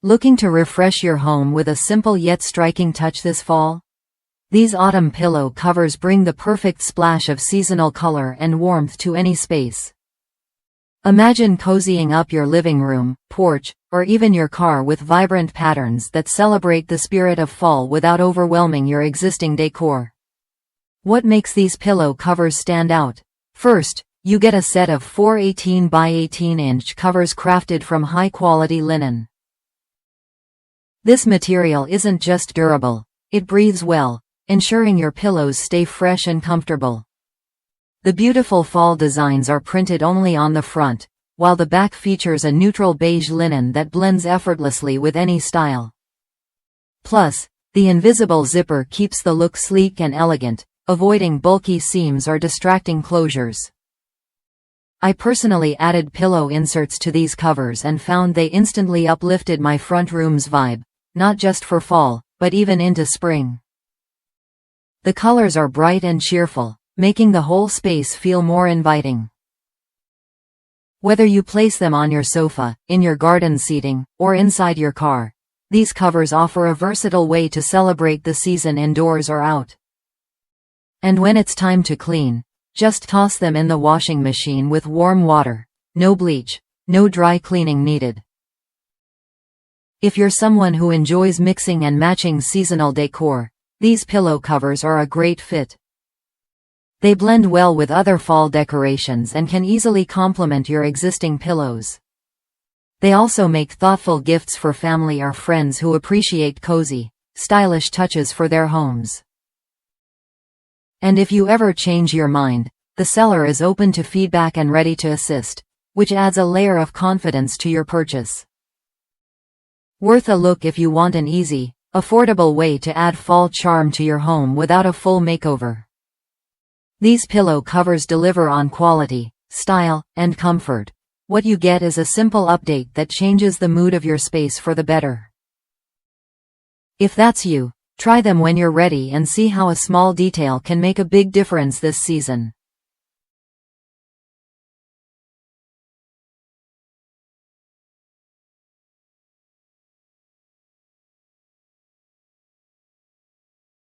Looking to refresh your home with a simple yet striking touch this fall? These autumn pillow covers bring the perfect splash of seasonal color and warmth to any space. Imagine cozying up your living room, porch, or even your car with vibrant patterns that celebrate the spirit of fall without overwhelming your existing decor. What makes these pillow covers stand out? First, you get a set of 4 18 by 18-inch covers crafted from high-quality linen. This material isn't just durable, it breathes well, ensuring your pillows stay fresh and comfortable. The beautiful fall designs are printed only on the front, while the back features a neutral beige linen that blends effortlessly with any style. Plus, the invisible zipper keeps the look sleek and elegant, avoiding bulky seams or distracting closures. I personally added pillow inserts to these covers and found they instantly uplifted my front room's vibe, not just for fall, but even into spring. The colors are bright and cheerful, making the whole space feel more inviting. Whether you place them on your sofa, in your garden seating, or inside your car, these covers offer a versatile way to celebrate the season indoors or out. And when it's time to clean, just toss them in the washing machine with warm water. No bleach, no dry cleaning needed. If you're someone who enjoys mixing and matching seasonal decor, these pillow covers are a great fit. They blend well with other fall decorations and can easily complement your existing pillows. They also make thoughtful gifts for family or friends who appreciate cozy, stylish touches for their homes. And if you ever change your mind, the seller is open to feedback and ready to assist, which adds a layer of confidence to your purchase. Worth a look if you want an easy, affordable way to add fall charm to your home without a full makeover. These pillow covers deliver on quality, style, and comfort. What you get is a simple update that changes the mood of your space for the better. If that's you, try them when you're ready and see how a small detail can make a big difference this season.